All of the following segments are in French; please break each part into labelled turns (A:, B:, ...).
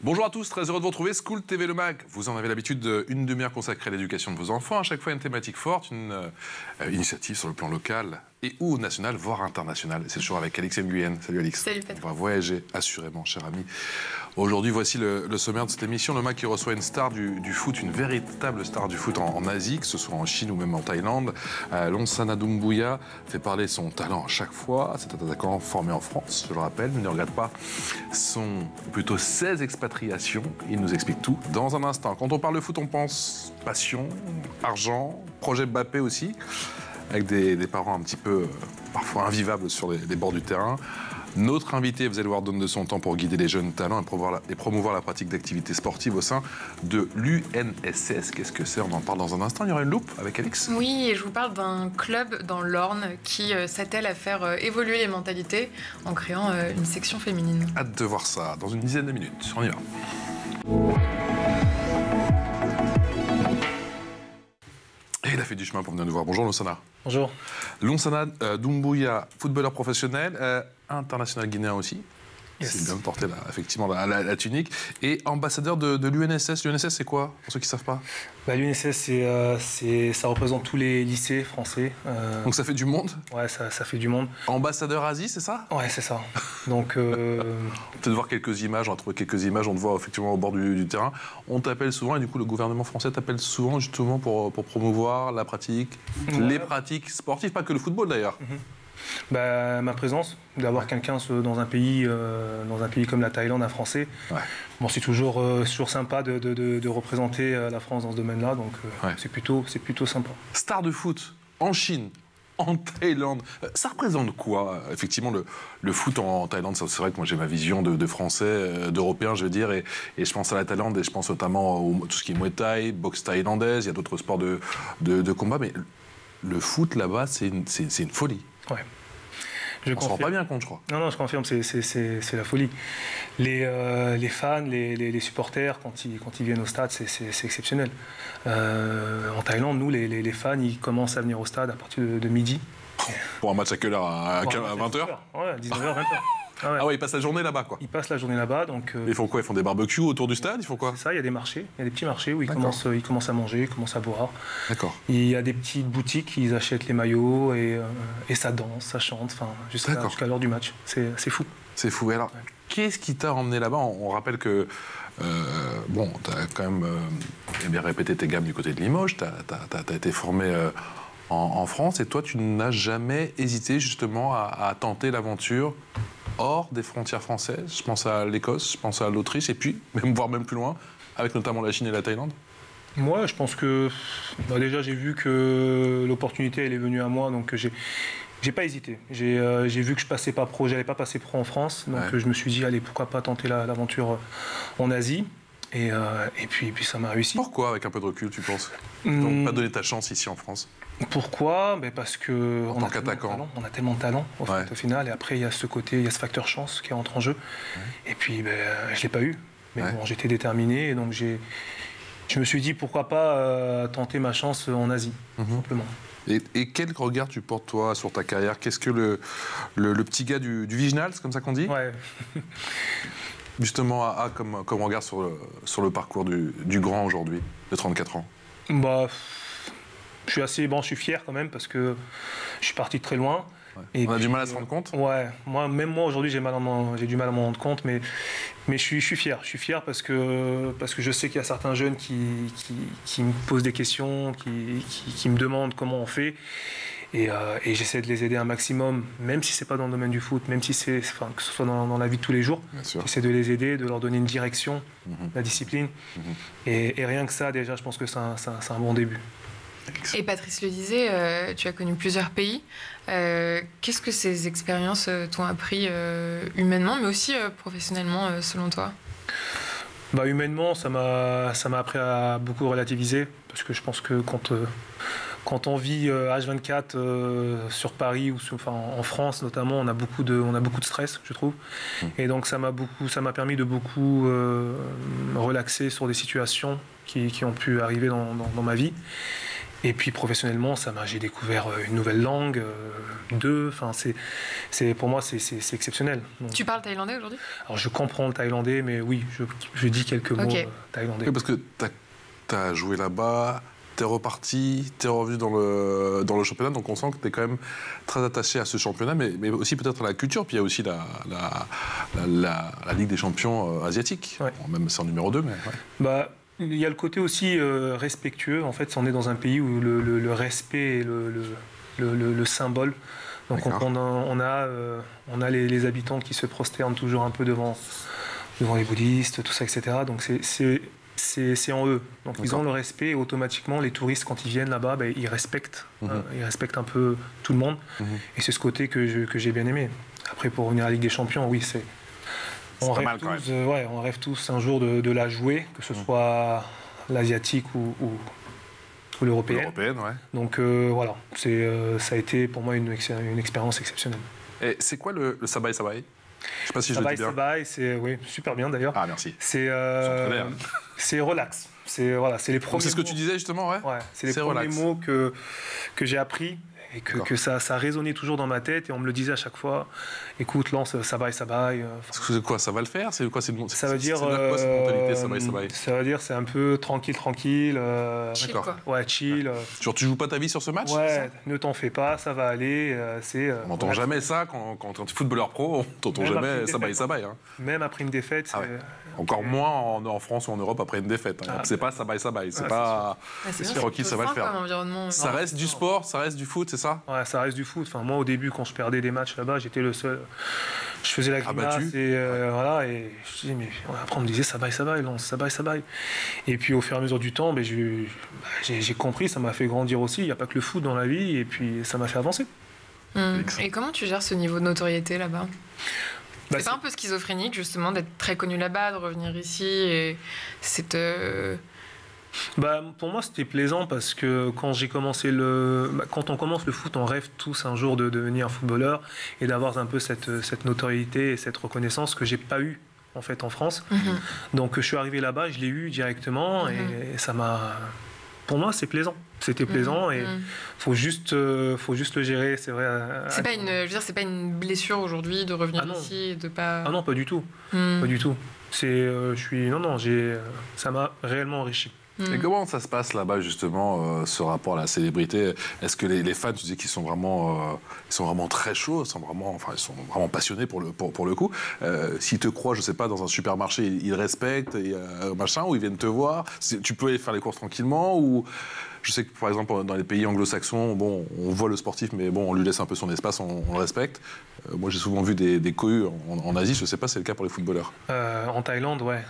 A: Bonjour à tous, très heureux de vous retrouver. School TV Le Mag. Vous en avez l'habitude, une demi-heure consacrée à l'éducation de vos enfants. À chaque fois, une thématique forte, une initiative sur le plan local et ou national, voire international. C'est toujours avec Alix Nguyen. Salut Alix.
B: Salut Patrick.
A: On va voyager assurément, cher ami. Aujourd'hui, voici le sommaire de cette émission. Le Mag qui reçoit une star du foot, une véritable star du foot en Asie, que ce soit en Chine ou même en Thaïlande. Lonsana Doumbouya fait parler son talent à chaque fois. C'est un attaquant formé en France, je le rappelle. Ne regarde pas son plutôt 16 expatriations. Il nous explique tout dans un instant. Quand on parle de foot, on pense passion, argent, projet Mbappé aussi, avec des parents un petit peu parfois invivables sur les bords du terrain. Notre invité, vous allez voir, donne de son temps pour guider les jeunes talents et promouvoir la pratique d'activités sportives au sein de l'UNSS. Qu'est-ce que c'est? On en parle dans un instant. Il y aura une loupe avec Alix.
B: Oui, et je vous parle d'un club dans l'Orne qui s'attelle à faire évoluer les mentalités en créant une section féminine.
A: Hâte de voir ça dans une dizaine de minutes. On y va. Et il a fait du chemin pour venir nous voir. Bonjour Lonsana.
C: Bonjour.
A: Lonsana Doumbouya, footballeur professionnel, international guinéen aussi.
C: Yes.
A: C'est bien de porter effectivement la tunique. Et ambassadeur de l'UNSS. L'UNSS, c'est quoi, pour ceux qui ne savent pas?
C: L'UNSS, ça représente tous les lycées français.
A: Donc ça fait du monde?
C: Ouais, ça fait du monde.
A: Ambassadeur Asie, c'est ça?
C: Ouais, c'est ça. Donc,
A: peut-être voir quelques images, on a trouvé quelques images, on te voit effectivement au bord du terrain. On t'appelle souvent, et du coup le gouvernement français t'appelle souvent justement pour promouvoir la pratique, les pratiques sportives, pas que le football d'ailleurs.
C: Ma présence, d'avoir quelqu'un dans un pays comme la Thaïlande, un Français, bon, c'est toujours sympa de représenter la France dans ce domaine-là, donc c'est plutôt sympa.
A: Star de foot en Chine, en Thaïlande, ça représente quoi, effectivement, le foot en Thaïlande? C'est vrai que moi j'ai ma vision de Français, d'Européens, je veux dire, et je pense à la Thaïlande, et je pense notamment à tout ce qui est Muay Thai, boxe thaïlandaise, il y a d'autres sports de combat, mais le foot là-bas, c'est une folie.
C: Ouais.
A: On se rend pas bien compte, je crois.
C: Non, je confirme, c'est la folie. Les fans, les supporters, quand ils viennent au stade, c'est exceptionnel. En Thaïlande, nous, les fans, ils commencent à venir au stade à partir de midi.
A: Pour un match à quelle heure? À 20h?
C: Ouais, 19h, 20h.
A: Ah ouais, ils passent la journée là-bas, quoi.
C: Ils passent la journée là-bas, donc...
A: Ils font quoi? Ils font des barbecues autour du stade? Ils font quoi?
C: C'est ça, il y a des marchés, il y a des petits marchés où ils commencent à manger, ils commencent à boire.
A: D'accord.
C: Il y a des petites boutiques, ils achètent les maillots et ça danse, ça chante, jusqu'à l'heure du match. C'est fou. C'est fou.
A: Alors, qu'est-ce qui t'a emmené là-bas? On rappelle que, tu as quand même bien répété tes gammes du côté de Limoges, tu as été formé... en France, et toi, tu n'as jamais hésité justement à tenter l'aventure hors des frontières françaises. Je pense à l'Écosse, je pense à l'Autriche, et puis, voire même plus loin, avec notamment la Chine et la Thaïlande.
C: Moi, je pense que... déjà, j'ai vu que l'opportunité, elle est venue à moi, donc j'ai pas hésité. J'ai vu que je passais pas pro, j'allais pas passer pro en France, donc je me suis dit, allez, pourquoi pas tenter l'aventure en Asie. Et puis ça m'a réussi.
A: Pourquoi, avec un peu de recul, tu penses? Donc, pas donner ta chance ici en France?
C: Pourquoi? Parce que
A: en tant qu'attaquant,
C: on a tellement de talent au final, et après il y a ce côté, il y a ce facteur chance qui entre en jeu. Et puis je l'ai pas eu, mais bon, j'étais déterminé, et donc je me suis dit pourquoi pas tenter ma chance en Asie, simplement.
A: Et quel regard tu portes toi sur ta carrière? Qu'est-ce que le petit gars du Viginal, c'est comme ça qu'on dit?
C: Ouais.
A: Justement, comme regard sur le parcours du grand aujourd'hui, de 34 ans?
C: Je suis fier quand même, parce que je suis parti de très loin. Et
A: on a du mal à se rendre compte?
C: Ouais, même moi aujourd'hui j'ai du mal à m'en rendre compte, mais je suis fier. Je suis fier parce que je sais qu'il y a certains jeunes qui me posent des questions, qui me demandent comment on fait. Et j'essaie de les aider un maximum, même si c'est pas dans le domaine du foot, même si que ce soit dans la vie de tous les jours. J'essaie de les aider, de leur donner une direction, la discipline. Et rien que ça, déjà, je pense que c'est un bon début.
B: Et Patrice le disait, tu as connu plusieurs pays. Qu'est-ce que ces expériences t'ont appris humainement, mais aussi professionnellement, selon toi?
C: Humainement, ça m'a appris à beaucoup relativiser, parce que je pense que quand on vit H24 sur Paris ou en France notamment, on a beaucoup de stress, je trouve. Et donc ça m'a permis de beaucoup relaxer sur des situations qui ont pu arriver dans ma vie. Et puis professionnellement, j'ai découvert une nouvelle langue, enfin, pour moi, c'est exceptionnel. Donc,
B: Tu parles thaïlandais aujourd'hui?
C: alors je comprends le thaïlandais, mais oui, je dis quelques mots thaïlandais.
A: Oui, parce que tu as joué là-bas, t'es reparti, t'es revenu dans le championnat, donc on sent que t'es quand même très attaché à ce championnat, mais aussi peut-être à la culture. Puis il y a aussi la Ligue des champions asiatique.
C: Ouais.
A: Bon, même c'est en numéro 2, mais... Ouais.
C: Bah, il y a le côté aussi respectueux. En fait, on est dans un pays où le respect est le symbole. Donc on a les habitants qui se prosternent toujours un peu devant les bouddhistes, tout ça, etc. Donc c'est en eux. Donc ils ont le respect et automatiquement les touristes quand ils viennent là-bas, ils respectent. Ils respectent un peu tout le monde. Et c'est ce côté que j'ai bien aimé. Après, pour revenir à la Ligue des Champions, oui, on rêve tous un jour de la jouer, que ce soit l'asiatique ou l'européenne.
A: L'européenne, ouais.
C: Donc voilà, ça a été pour moi une expérience exceptionnelle.
A: Et c'est quoi le Sabai Sabai? Je sais pas si je le dis bien.
C: Sabai, c'est super bien d'ailleurs.
A: Ah, merci.
C: C'est relax. C'est les premiers.
A: C'est ce que tu disais justement, ouais.
C: Ouais, c'est les premiers mots que j'ai appris. Et que ça résonnait toujours dans ma tête et on me le disait à chaque fois. Écoute, lance Sabai.
A: C'est quoi, ça va le faire? C'est quoi,
C: ça veut dire
A: quoi cette mentalité Sabai?
C: Ça veut dire c'est un peu tranquille.
B: Chill, quoi.
C: Ouais, chill.
A: Genre tu joues pas ta vie sur ce match?
C: Ouais, ne t'en fais pas, ça va aller.
A: On n'entend jamais ça quand tu es footballeur pro, on t'entend jamais Sabai. Hein.
C: Même après une défaite.
A: Encore moins en France ou en Europe après une défaite. Hein. C'est pas Sabai. C'est pas tranquille, ça va le faire. Ça reste du sport, ça reste du foot, c'est ça?
C: Ouais, ça reste du foot. Enfin, moi, au début, quand je perdais des matchs là-bas, j'étais le seul. Je faisais la grimace et voilà. Et je disais, mais après, on me disait Sabai, lance Sabai. Et puis, au fur et à mesure du temps, j'ai compris, ça m'a fait grandir aussi. Il n'y a pas que le foot dans la vie, et puis ça m'a fait avancer.
B: Et comment tu gères ce niveau de notoriété là-bas? C'est pas un peu schizophrénique, justement, d'être très connu là-bas, de revenir ici et cette...
C: Pour moi, c'était plaisant parce que quand on commence le foot, on rêve tous un jour de devenir footballeur et d'avoir un peu cette notoriété et cette reconnaissance que j'ai pas eu en fait en France. Donc, je suis arrivé là-bas, je l'ai eu directement et ça m'a. Pour moi, c'est plaisant. C'était plaisant et faut juste le gérer, c'est vrai.
B: C'est pas une blessure aujourd'hui de revenir ici et de pas.
C: Ah non, pas du tout, pas du tout. Ça m'a réellement enrichi.
A: Et comment ça se passe là-bas justement, ce rapport à la célébrité? Est-ce que les fans, tu dis qu'ils sont vraiment très chauds, ils sont vraiment passionnés pour le coup. S'ils te croient, je sais pas, dans un supermarché, ils respectent, machin, ou ils viennent te voir. Tu peux aller faire les courses tranquillement, ou je sais que par exemple dans les pays anglo-saxons, bon, on voit le sportif, mais bon, on lui laisse un peu son espace, on le respecte. Moi, j'ai souvent vu des cohues en Asie. Je sais pas si c'est le cas pour les footballeurs.
C: En Thaïlande, ouais.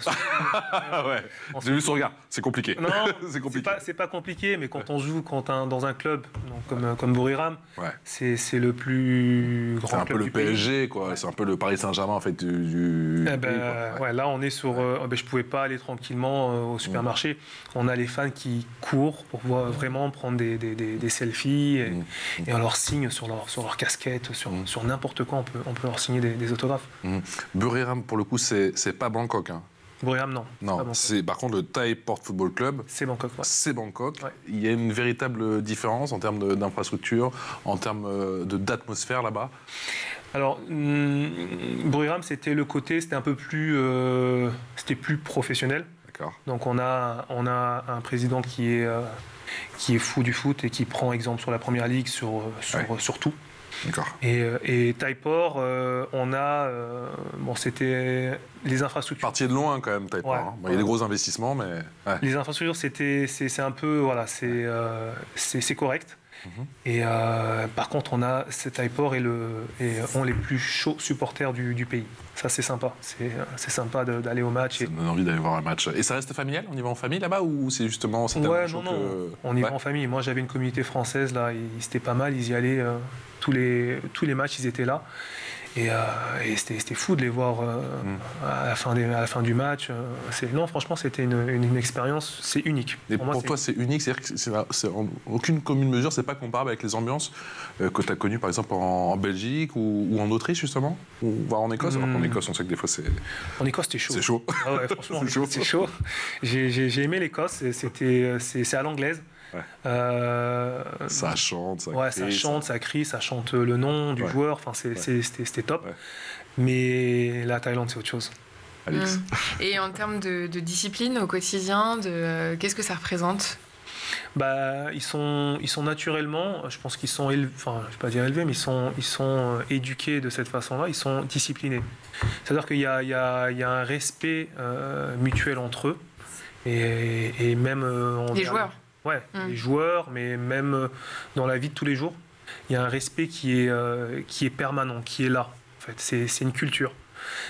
A: Ouais. J'ai vu son regard. C'est compliqué.
C: Non,
A: c'est compliqué.
C: C'est pas compliqué, mais quand on joue dans un club comme Buriram, c'est le plus grand.
A: C'est un peu le PSG, quoi. C'est un peu le Paris Saint-Germain en fait du pays, quoi.
C: Ouais, là, on est sur. Je pouvais pas aller tranquillement au supermarché. On a les fans qui courent pour vraiment prendre des selfies et on leur signe sur leur casquette, sur n'importe quoi, on peut leur signer des autographes.
A: Buriram, pour le coup, c'est pas Bangkok. Hein.
C: Buriram, non.
A: Non, c'est par contre le Thai Port Football Club.
C: C'est Bangkok. Ouais.
A: C'est Bangkok.
C: Ouais.
A: Il y a une véritable différence en termes d'infrastructure, en termes d'atmosphère là-bas.
C: Alors, Buriram, c'était un peu plus, c'était plus professionnel.
A: D'accord.
C: Donc on a un président qui est fou du foot et qui prend exemple sur la Première Ligue, sur tout.
A: D'accord.
C: Et Thaiport, c'était les infrastructures.
A: Partiez de loin quand même, Thaiport. Hein. Il y a des gros investissements, mais
C: les infrastructures, c'est un peu, c'est correct. Et par contre, on a Thaiport ont les plus chauds supporters du pays. Ça, c'est sympa. C'est sympa d'aller au match.
A: Ça donne envie d'aller voir un match. Et ça reste familial? On y va en famille là-bas, ou c'est justement
C: on y va en famille. Moi, j'avais une communauté française là. C'était pas mal. Ils y allaient tous les matchs. Ils étaient là. Et c'était fou de les voir à la fin du match. Non, franchement, c'était une expérience, c'est unique.
A: Et pour toi, c'est unique, c'est-à-dire que c'est en aucune commune mesure, c'est pas comparable avec les ambiances que tu as connues, par exemple, en Belgique ou en Autriche, justement, ou voire en Écosse. Alors qu'en Écosse, on sait que des fois, c'est...
C: En Écosse, c'était chaud.
A: C'est chaud.
C: Ah ouais, franchement, c'est chaud. J'ai aimé l'Écosse, c'est à l'anglaise.
A: Ça chante, ça
C: ouais,
A: crie.
C: ça chante, ça crie, ça chante le nom du joueur. Enfin, c'était top.
A: Ouais.
C: Mais la Thaïlande, c'est autre chose.
A: Alix.
B: Et en termes de discipline au quotidien, qu'est-ce que ça représente?
C: Bah, ils sont naturellement, je pense qu'ils sont enfin, je vais pas dire élevés, mais ils sont éduqués de cette façon-là, ils sont disciplinés. C'est-à-dire qu'il y a un respect mutuel entre eux, et même...
B: Les joueurs.
C: Ouais, les joueurs, mais même dans la vie de tous les jours, il y a un respect qui est permanent, qui est là. En fait, c'est une culture.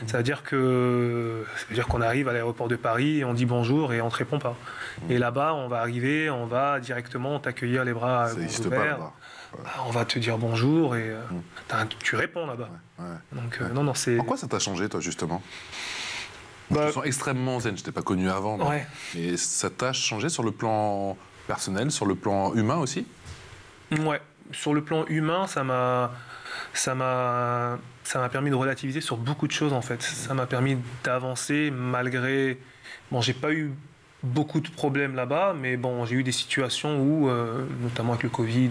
C: Ça veut dire qu'on arrive à l'aéroport de Paris et on dit bonjour et on ne te répond pas. Et là-bas, on va arriver, on va directement t'accueillir les bras ouverts. On va te dire bonjour et tu réponds là-bas. Donc non, c'est...
A: Pourquoi ça t'a changé, toi, justement? Tu te sens extrêmement zen, je t'ai pas connu avant.
C: Ouais.
A: Et ça t'a changé sur le plan personnel, sur le plan humain aussi?
C: Ouais, sur le plan humain, ça m'a permis de relativiser sur beaucoup de choses en fait. Ça m'a permis d'avancer malgré... Bon, j'ai pas eu beaucoup de problèmes là-bas, mais bon, j'ai eu des situations où, notamment avec le Covid...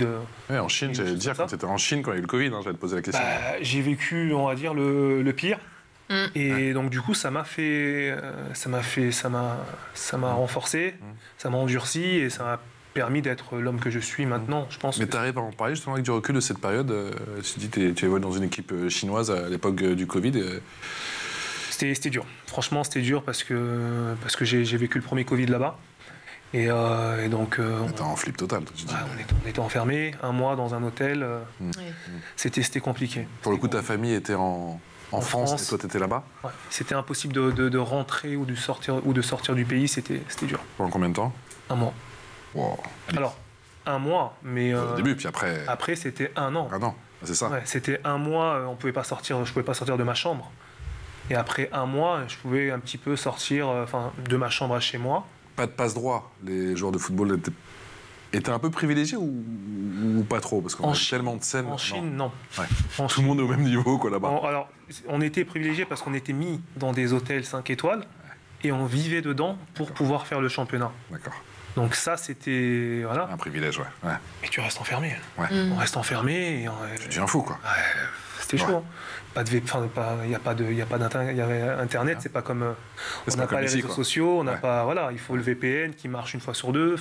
A: Ouais, en Chine, j'allais te dire, quand tu étais en Chine, quand il y a eu le Covid, j'allais te poser la question.
C: Bah, j'ai vécu, on va dire, le pire. Et donc du coup, ça m'a renforcé, ça m'a endurci et ça m'a permis d'être l'homme que je suis maintenant, je pense.
A: Mais tu arrives à en parler justement avec du recul de cette période. Tu dis, tu évolues dans une équipe chinoise à l'époque du Covid.
C: C'était dur. Franchement, c'était dur parce que j'ai vécu le premier Covid là-bas. Et donc...
A: T'es en flip total, tu dis.
C: On était enfermés, un mois dans un hôtel. C'était compliqué.
A: Pour le coup, ta famille était en France et toi, tu étais là-bas?
C: Ouais. C'était impossible de rentrer ou de sortir du pays. C'était dur.
A: Pendant combien de temps?
C: Un mois.
A: Wow.
C: Alors, un mois, mais...
A: Au début, puis après...
C: Après, c'était un an.
A: Un an, c'est ça.
C: Ouais, c'était un mois, je pouvais pas sortir de ma chambre. Et après un mois, je pouvais un petit peu sortir de ma chambre à chez moi.
A: Pas de passe-droit. Les joueurs de football étaient un peu privilégiés ou pas trop? Parce qu'on a tellement de scènes.
C: En Chine, non.
A: Ouais. Tout le monde est au même niveau, quoi, là-bas.
C: Alors, on était privilégiés parce qu'on était mis dans des hôtels 5 étoiles et on vivait dedans pour pouvoir faire le championnat.
A: D'accord.
C: Donc ça, c'était... Voilà.
A: Un privilège, ouais.
C: Et tu restes enfermé.
A: Ouais.
C: On reste enfermé.
A: Tu deviens fou, quoi.
C: C'était chaud. Hein. Il n'y a pas d'internet. Internet, c'est pas comme... on n'a pas les réseaux sociaux, on n'a pas... Voilà, il faut le VPN qui marche une fois sur deux.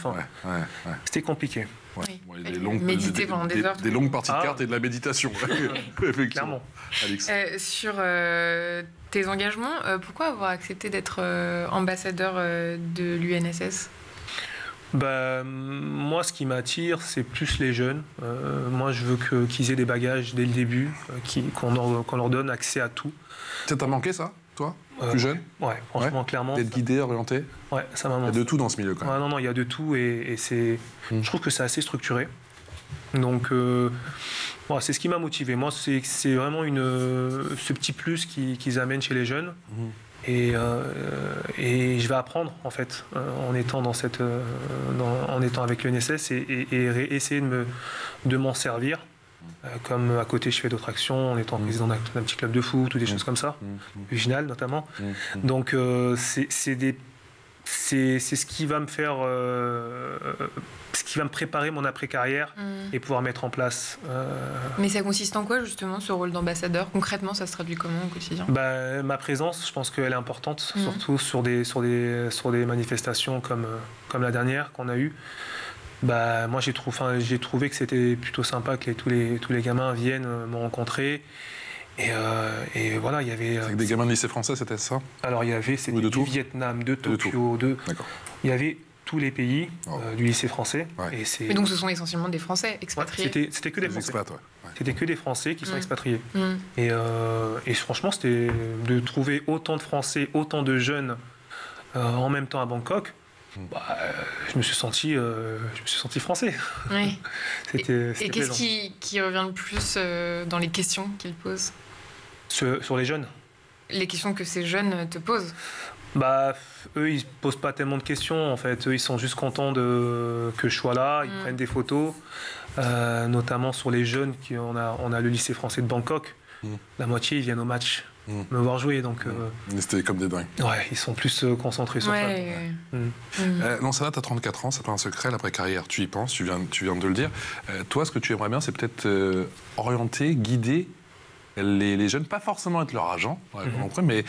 C: C'était compliqué.
A: Ouais.
B: Oui.
A: Bon,
B: Méditer pendant des heures.
A: Des longues parties de cartes et de la méditation. Effectivement.
C: Clairement.
B: Alex. Sur tes engagements, pourquoi avoir accepté d'être ambassadeur de l'UNSS?
C: Moi, ce qui m'attire, c'est plus les jeunes. Moi, je veux qu'ils aient des bagages dès le début, qu'on leur donne accès à tout.
A: Ça t'a manqué, ça, toi, plus jeune?
C: Ouais, franchement, clairement.
A: D'être guidé, orienté?
C: Ouais, ça m'a manqué.
A: Il y a de tout dans ce milieu, quand même.
C: Ouais, non, il y a de tout et c'est... Je trouve que c'est assez structuré. Donc, c'est ce qui m'a motivé. Moi, c'est vraiment ce petit plus qu'ils amènent chez les jeunes. Et je vais apprendre en fait en étant en étant avec l'UNSS et essayer de m'en servir. Comme à côté je fais d'autres actions en étant président d'un petit club de foot ou des choses comme ça, Viginal notamment. Donc c'est ce qui va me faire ce qui va me préparer mon après-carrière et pouvoir mettre en place.
B: Mais ça consiste en quoi justement ce rôle d'ambassadeur? Concrètement, ça se traduit comment au quotidien?
C: Ma présence, je pense qu'elle est importante, surtout sur des manifestations comme la dernière qu'on a eue. Moi, j'ai trouvé que c'était plutôt sympa que tous les gamins viennent me rencontrer. Et voilà, il y avait...
A: Avec des gamins de lycée français, c'était ça?
C: Alors, c'était du Vietnam, de Tokyo, il y avait tous les pays du lycée français.
A: Ouais.
B: Mais donc, ce sont essentiellement des Français expatriés?
C: C'était que des Français.
A: Expats,
C: C'était que des Français qui sont expatriés. Et franchement, c'était de trouver autant de Français, autant de jeunes en même temps à Bangkok. Je me suis senti français.
B: Oui.
C: C'était
B: et qu'est-ce qui revient le plus dans les questions qu'ils posent?
C: Sur les jeunes?
B: Les questions que ces jeunes te posent?
C: Eux, ils posent pas tellement de questions en fait. Eux, ils sont juste contents que je sois là. Ils prennent des photos, notamment sur les jeunes. On a le lycée français de Bangkok. la moitié ils viennent au match me voir jouer. Donc,
A: C'était comme des dingues.
C: Ouais, ils sont plus concentrés sur ça.
A: Lansana, tu as 34 ans, c'est pas un secret, l'après-carrière, tu y penses, tu viens de le dire. Toi, ce que tu aimerais bien, c'est peut-être orienter, guider les jeunes, pas forcément être leur agent, mais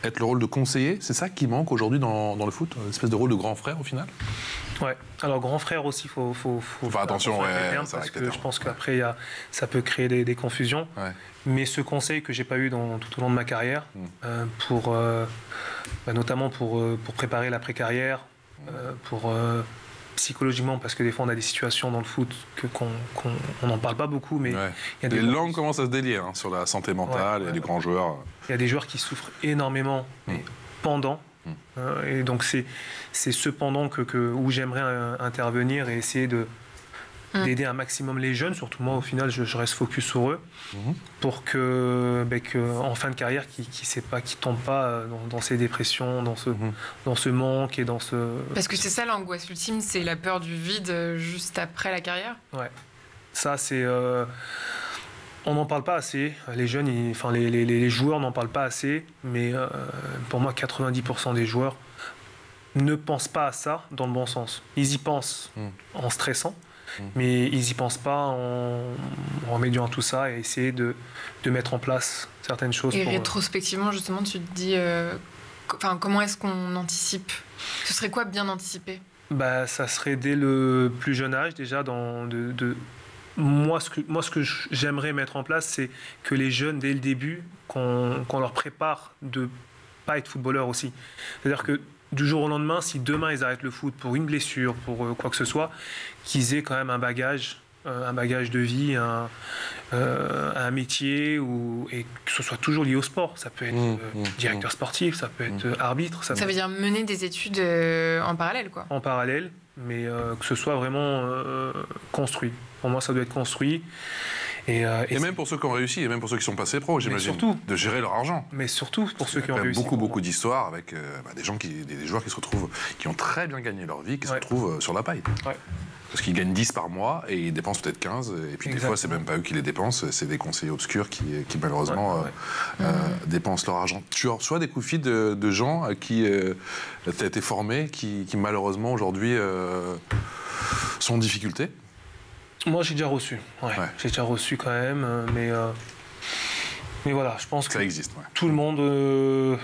A: être le rôle de conseiller. C'est ça qui manque aujourd'hui dans le foot, une espèce de rôle de grand frère au final.
C: Ouais. Alors grand frère aussi, faut
A: faire attention,
C: parce que je pense qu'après ça peut créer des confusions.
A: Ouais.
C: Mais ce conseil que j'ai pas eu tout au long de ma carrière, notamment pour préparer l'après-carrière, psychologiquement, parce que des fois on a des situations dans le foot qu'on n'en parle pas beaucoup, mais
A: il y a les langues commencent à se délier sur la santé mentale, il y a des grands joueurs.
C: Il y a des joueurs qui souffrent énormément pendant. Et donc c'est ce pendant où j'aimerais intervenir et essayer d'aider un maximum les jeunes, surtout moi au final je reste focus sur eux, pour que en fin de carrière qui tombent pas dans ces dépressions, dans ce manque et dans ce...
B: Parce que c'est ça l'angoisse ultime, c'est la peur du vide juste après la carrière.
C: Ouais, ça c'est... On n'en parle pas assez, les jeunes, les joueurs n'en parlent pas assez, mais pour moi 90% des joueurs ne pensent pas à ça dans le bon sens. Ils y pensent en stressant, mais ils n'y pensent pas en remédiant à tout ça et essayer de mettre en place certaines choses.
B: Et rétrospectivement, justement, tu te dis comment est-ce qu'on anticipe ? Ce serait quoi bien anticiper ?
C: Ça serait dès le plus jeune âge déjà Moi, ce que j'aimerais mettre en place, c'est que les jeunes, dès le début, qu'on leur prépare de pas être footballeur aussi. C'est-à-dire que du jour au lendemain, si demain ils arrêtent le foot pour une blessure, pour quoi que ce soit, qu'ils aient quand même un bagage de vie, un métier, et que ce soit toujours lié au sport. Ça peut être directeur sportif, ça peut être arbitre.
B: Ça veut dire mener des études en parallèle, quoi.
C: En parallèle, mais que ce soit vraiment construit. Pour moi, ça doit être construit. Et
A: même pour ceux qui ont réussi, et même pour ceux qui sont passés pro, j'imagine, de gérer leur argent.
C: Mais surtout pour ceux qui ont réussi.
A: Beaucoup d'histoires avec des joueurs qui se retrouvent, qui ont très bien gagné leur vie, qui se retrouvent sur la paille. Ouais. Parce qu'ils gagnent 10 par mois et ils dépensent peut-être 15. Et puis des fois, c'est même pas eux qui les dépensent, c'est des conseillers obscurs qui malheureusement dépensent leur argent. Tu reçois des coups de fil de gens à qui tu as été formé, qui malheureusement aujourd'hui sont en difficulté.
C: Moi, j'ai déjà reçu. J'ai déjà reçu quand même, mais voilà, je pense que
A: ça existe.
C: Tout le monde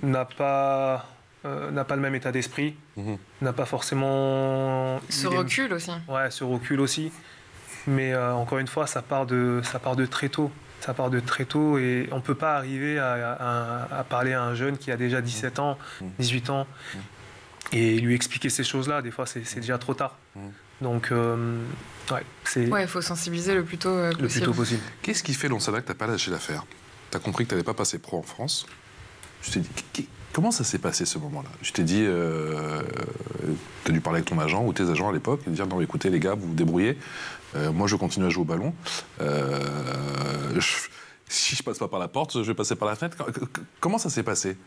C: n'a pas le même état d'esprit, n'a pas forcément
B: ce recul aussi.
C: Ouais, ce recul aussi. Mais encore une fois, ça part de très tôt. Ça part de très tôt et on peut pas arriver à parler à un jeune qui a déjà 17 ans, 18 ans et lui expliquer ces choses-là. Des fois, c'est déjà trop tard. Donc,
B: il faut sensibiliser le plus tôt possible.
A: Qu'est-ce qui fait, Lansana, que tu n'as pas lâché l'affaire ? Tu as compris que tu n'allais pas passer pro en France. Je t'ai dit, comment ça s'est passé ce moment-là ? Je t'ai dit, tu as dû parler avec ton agent ou tes agents à l'époque et dire non, écoutez les gars, vous vous débrouillez. Moi, je continue à jouer au ballon. Si je passe pas par la porte, je vais passer par la fenêtre. Comment ça s'est passé ?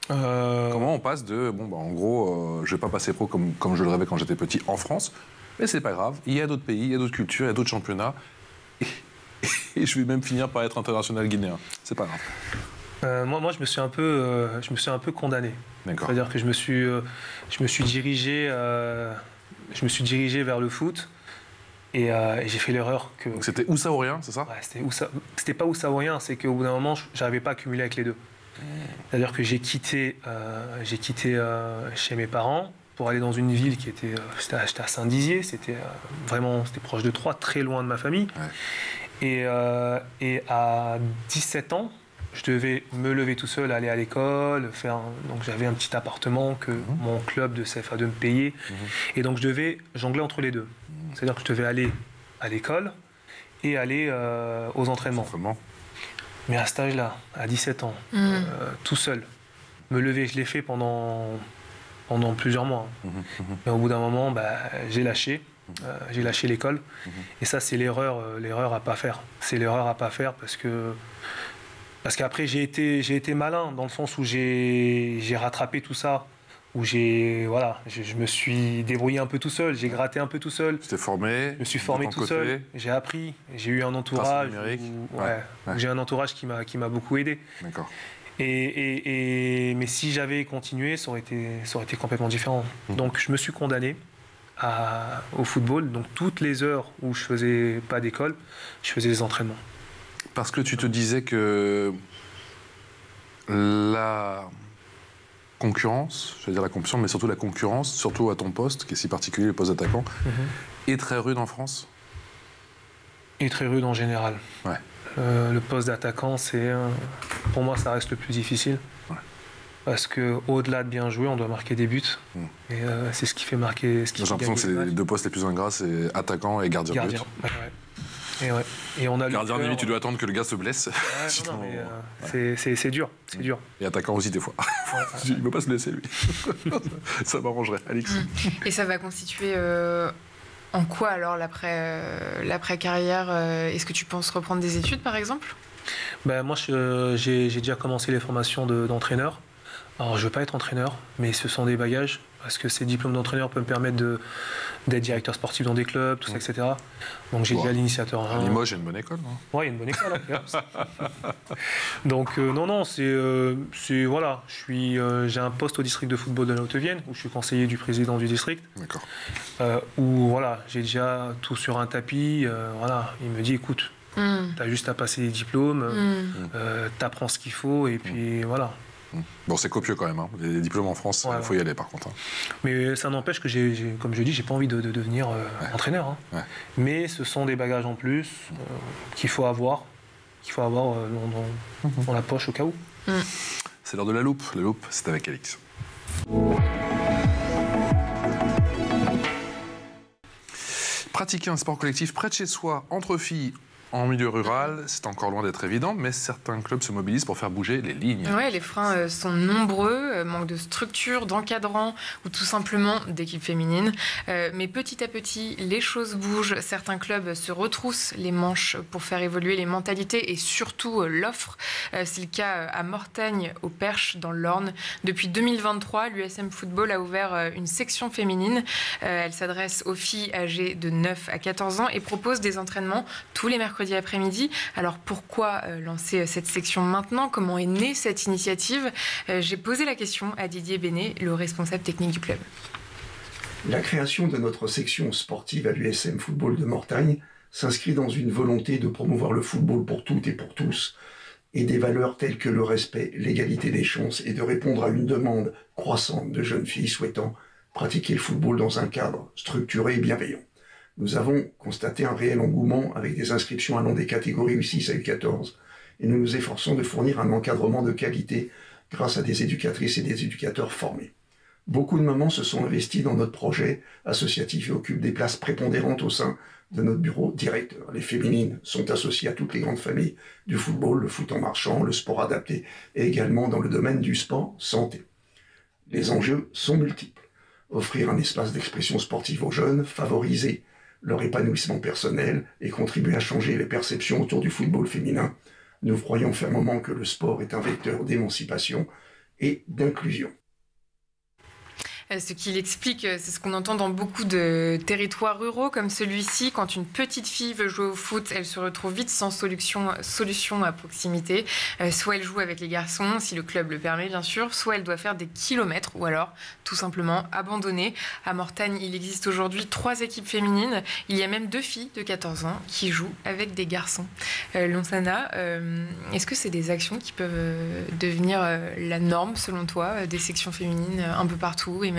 A: Comment on passe de en gros je vais pas passer pro comme je le rêvais quand j'étais petit en France, mais c'est pas grave, il y a d'autres pays, il y a d'autres cultures, il y a d'autres championnats et je vais même finir par être international guinéen, c'est pas grave.
C: Moi je me suis un peu condamné.
A: D'accord.
C: C'est-à-dire que je me suis dirigé vers le foot et j'ai fait l'erreur que...
A: Donc c'était ou ça ou rien, c'est ça ?
C: Ouais, c'était pas ou ça ou rien, c'est qu'au bout d'un moment j'arrivais pas à cumuler avec les deux. C'est-à-dire que j'ai quitté chez mes parents pour aller dans une ville qui était j'étais à Saint-Dizier, c'était proche de Troyes, très loin de ma famille. Ouais. Et à 17 ans, je devais me lever tout seul, aller à l'école, donc j'avais un petit appartement que mon club de CFA2 me payait. Et donc je devais jongler entre les deux. C'est-à-dire que je devais aller à l'école et aller aux entraînements. Mais à cet âge-là, à 17 ans, tout seul, me lever, je l'ai fait pendant plusieurs mois. Mais au bout d'un moment, j'ai lâché l'école. Et ça, c'est l'erreur à pas faire. C'est l'erreur à pas faire parce qu'après, j'ai été malin dans le sens où j'ai rattrapé tout ça où je me suis débrouillé un peu tout seul, j'ai gratté un peu tout seul.
A: Tu t'es formé.
C: Je me suis formé tout seul, j'ai appris, j'ai eu un entourage, où j'ai un entourage qui m'a beaucoup aidé.
A: D'accord.
C: Mais si j'avais continué, ça aurait été complètement différent. Donc je me suis condamné au football. Donc toutes les heures où je faisais pas d'école, je faisais des entraînements.
A: Parce que tu te disais que la concurrence, je vais dire la compétition, mais surtout la concurrence, surtout à ton poste, qui est si particulier, le poste d'attaquant, est très rude en France.
C: Et très rude en général.
A: Ouais.
C: Le poste d'attaquant, pour moi, ça reste le plus difficile.
A: Ouais.
C: Parce qu'au-delà de bien jouer, on doit marquer des buts. Et c'est ce qui fait marquer.
A: J'ai l'impression que c'est les deux postes les plus ingrats, c'est attaquant et gardien de but.
C: Et on a
A: gardien de but, tu dois attendre que le gars se blesse.
C: C'est dur, c'est dur.
A: Et attaquant aussi des fois. Il ne veut pas se blesser lui. Ça m'arrangerait, Alix.
B: Et ça va constituer en quoi alors l'après-carrière Est-ce que tu penses reprendre des études par exemple?
C: Moi j'ai déjà commencé les formations d'entraîneur. Alors je ne veux pas être entraîneur, mais ce sont des bagages, parce que ces diplômes d'entraîneur peuvent me permettre d'être directeur sportif dans des clubs, tout ça, etc. Donc j'ai déjà l'initiateur.
A: À Limoges, il y a une bonne école.
C: Oui, il y a une bonne école. Donc non, voilà, j'ai un poste au district de football de la Haute-Vienne, où je suis conseiller du président du district.
A: D'accord.
C: Où voilà, j'ai déjà tout sur un tapis. Voilà, il me dit, écoute, t'as juste à passer les diplômes, t'apprends ce qu'il faut, et puis voilà.
A: Bon, c'est copieux quand même. Les diplômes en France, il faut y aller par contre.
C: Mais ça n'empêche que, comme je dis, j'ai pas envie de devenir entraîneur. Mais ce sont des bagages en plus qu'il faut avoir dans la poche au cas où.
A: C'est l'heure de la loupe. La loupe, c'est avec Alix. Pratiquer un sport collectif près de chez soi, entre filles, en milieu rural, c'est encore loin d'être évident, mais certains clubs se mobilisent pour faire bouger les lignes.
B: Oui, les freins sont nombreux, manque de structure, d'encadrement ou tout simplement d'équipe féminine. Mais petit à petit, les choses bougent. Certains clubs se retroussent les manches pour faire évoluer les mentalités et surtout l'offre. C'est le cas à Mortagne, au Perche, dans l'Orne. Depuis 2023, l'USM Football a ouvert une section féminine. Elle s'adresse aux filles âgées de 9 à 14 ans et propose des entraînements tous les mercredis après-midi. Alors pourquoi lancer cette section maintenant? Comment est née cette initiative? J'ai posé la question à Didier Bénet, le responsable technique du club.
D: La création de notre section sportive à l'USM Football de Mortagne s'inscrit dans une volonté de promouvoir le football pour toutes et pour tous et des valeurs telles que le respect, l'égalité des chances et de répondre à une demande croissante de jeunes filles souhaitant pratiquer le football dans un cadre structuré et bienveillant. Nous avons constaté un réel engouement avec des inscriptions allant des catégories U6 à U14 et nous nous efforçons de fournir un encadrement de qualité grâce à des éducatrices et des éducateurs formés. Beaucoup de mamans se sont investies dans notre projet associatif et occupent des places prépondérantes au sein de notre bureau directeur. Les féminines sont associées à toutes les grandes familles du football, le foot en marchant, le sport adapté et également dans le domaine du sport santé. Les enjeux sont multiples. Offrir un espace d'expression sportive aux jeunes, favoriser leur épanouissement personnel et contribuer à changer les perceptions autour du football féminin. Nous croyons fermement que le sport est un vecteur d'émancipation et d'inclusion.
B: Ce qu'il explique, c'est ce qu'on entend dans beaucoup de territoires ruraux comme celui-ci. Quand une petite fille veut jouer au foot, elle se retrouve vite sans solution à proximité. Soit elle joue avec les garçons, si le club le permet bien sûr, soit elle doit faire des kilomètres ou alors tout simplement abandonner. À Mortagne, il existe aujourd'hui 3 équipes féminines. Il y a même 2 filles de 14 ans qui jouent avec des garçons. Lonsana, est-ce que c'est des actions qui peuvent devenir la norme selon toi, des sections féminines un peu partout et même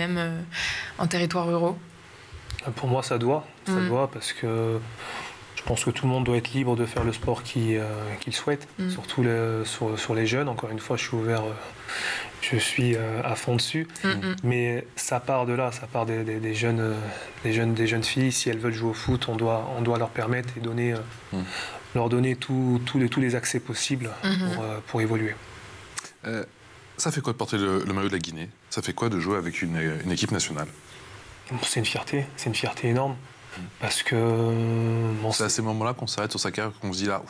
B: en territoires ruraux?
C: Pour moi, ça doit parce que je pense que tout le monde doit être libre de faire le sport qu'il souhaite, surtout sur les jeunes. Encore une fois, je suis ouvert, je suis à fond dessus. Mais ça part de là, ça part des jeunes filles. Si elles veulent jouer au foot, on doit leur permettre et leur donner tous les accès possibles pour évoluer.
A: Ça fait quoi de porter le maillot de la Guinée? Ça fait quoi de jouer avec une équipe nationale?
C: C'est une fierté énorme. Parce que...
A: c'est à ces moments-là qu'on s'arrête sur sa carrière, qu'on se dit là,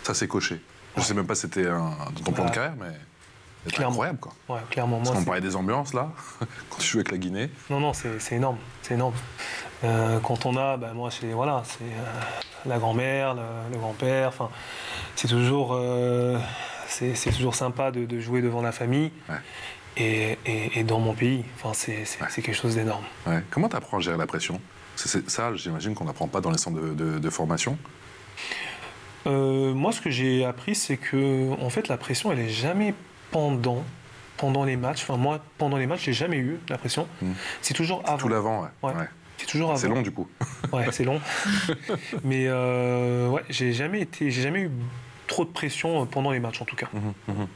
A: ça c'est coché. Je ne sais même pas si c'était dans ton plan de carrière, mais... C'est incroyable, quoi.
C: Ouais, clairement.
A: Parce qu'on parlait des ambiances, là, quand tu joues avec la Guinée.
C: Non, c'est énorme. C'est énorme. Quand on a, moi, c'est la grand-mère, le grand-père. Enfin, c'est toujours sympa de jouer devant la famille. Ouais. Et dans mon pays, enfin, c'est quelque chose d'énorme.
A: Ouais. Comment tu apprends à gérer la pression? Ça, j'imagine qu'on n'apprend pas dans les centres de formation.
C: Moi, ce que j'ai appris, c'est que en fait, la pression, elle est jamais pendant les matchs. Enfin, moi, pendant les matchs, j'ai jamais eu la pression. C'est toujours avant.
A: Tout l'avant, ouais.
C: C'est toujours avant.
A: C'est long, du coup.
C: Ouais, c'est long. Mais j'ai jamais eu trop de pression pendant les matchs, en tout cas.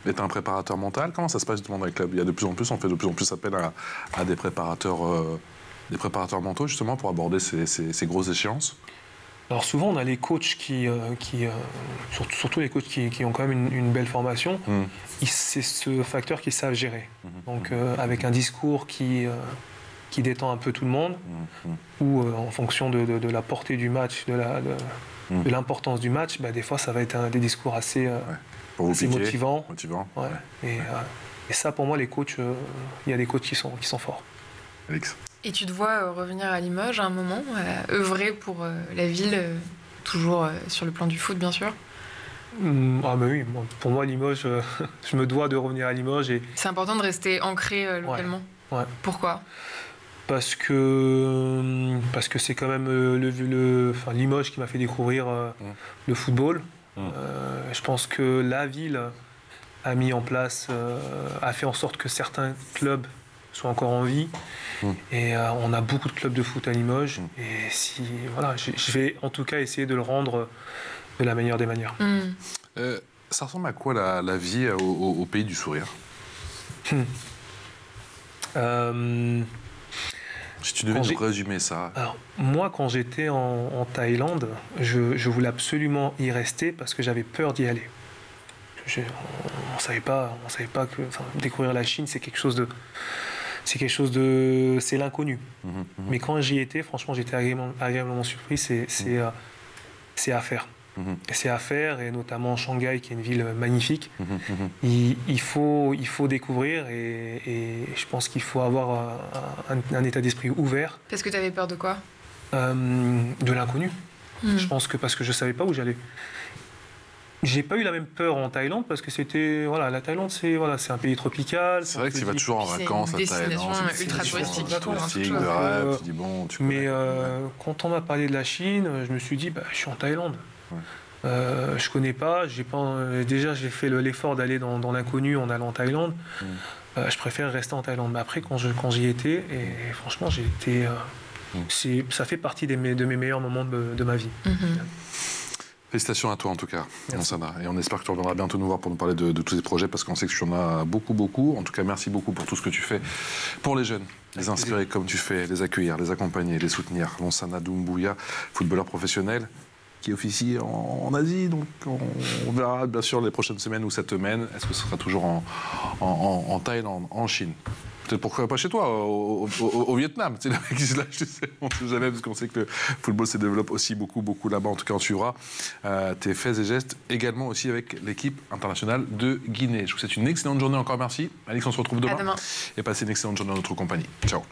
A: Et tu es un préparateur mental? Comment ça se passe justement dans les clubs? Il y a on fait de plus en plus appel à des préparateurs mentaux, justement, pour aborder ces grosses échéances.
C: Alors souvent, on a les coachs surtout les coachs qui ont quand même une belle formation, c'est ce facteur qu'ils savent gérer. Donc avec un discours qui détend un peu tout le monde, ou en fonction de la portée du match, de l'importance du match, des fois ça va être des discours assez motivants. Ouais. Et ça, pour moi, les coachs, il y a des coachs qui sont forts.
A: Alex.
B: Et tu te vois revenir à Limoges à un moment, œuvrer pour la ville, toujours sur le plan du foot, bien sûr?
C: Oui, pour moi, Limoges, je me dois de revenir à Limoges.
B: C'est important de rester ancré localement.
C: Ouais.
B: Pourquoi?
C: Parce que c'est quand même Limoges qui m'a fait découvrir le football. Je pense que la ville a mis en place, a fait en sorte que certains clubs soient encore en vie. Et on a beaucoup de clubs de foot à Limoges. Et je vais en tout cas essayer de le rendre de la meilleure des manières.
A: Ça ressemble à quoi la vie au pays du sourire? Si tu devais nous résumer ça.
C: Alors, moi, quand j'étais en Thaïlande, je voulais absolument y rester parce que j'avais peur d'y aller. On savait pas que découvrir la Chine, c'est l'inconnu. Mais quand j'y étais, franchement, j'étais agréablement surpris. C'est à faire. C'est à faire, et notamment Shanghai, qui est une ville magnifique. Il faut découvrir, et je pense qu'il faut avoir un état d'esprit ouvert.
B: Parce que tu avais peur de quoi?
C: De l'inconnu. Je pense que parce que je ne savais pas où j'allais. J'ai pas eu la même peur en Thaïlande parce que la Thaïlande c'est un pays tropical.
A: C'est vrai que tu vas toujours en vacances à Thaïlande.
B: C'est ultra touristique.
A: De rêve, tu dis bon, tu connais.
C: Mais quand on m'a parlé de la Chine, je me suis dit je suis en Thaïlande. Je connais pas, déjà j'ai fait l'effort d'aller dans l'inconnu en allant en Thaïlande. Je préfère rester en Thaïlande. Mais après quand j'y étais, et franchement j'ai été, ça fait partie de mes meilleurs moments de ma vie.
A: Félicitations à toi en tout cas, Lansana. Et on espère que tu reviendras bientôt nous voir pour nous parler de tous ces projets, parce qu'on sait que tu en as beaucoup. En tout cas, merci beaucoup pour tout ce que tu fais pour les jeunes, les inspirer comme tu fais, les accueillir, les accompagner, les soutenir. Lansana Doumbouya, footballeur professionnel qui officie en Asie. Donc on verra bien sûr les prochaines semaines ou cette semaine. Est-ce que ce sera toujours en Thaïlande, en Chine? Peut-être pourquoi pas chez toi, au Vietnam. Tu sais, le mec qui se lâche, tu sais, on ne sait jamais, parce qu'on sait que le football se développe aussi beaucoup là-bas. En tout cas, on suivra tes faits et gestes également aussi avec l'équipe internationale de Guinée. Je vous souhaite une excellente journée encore. Merci. Alex, on se retrouve demain.
B: À demain.
A: Et passez une excellente journée dans notre compagnie. Ciao.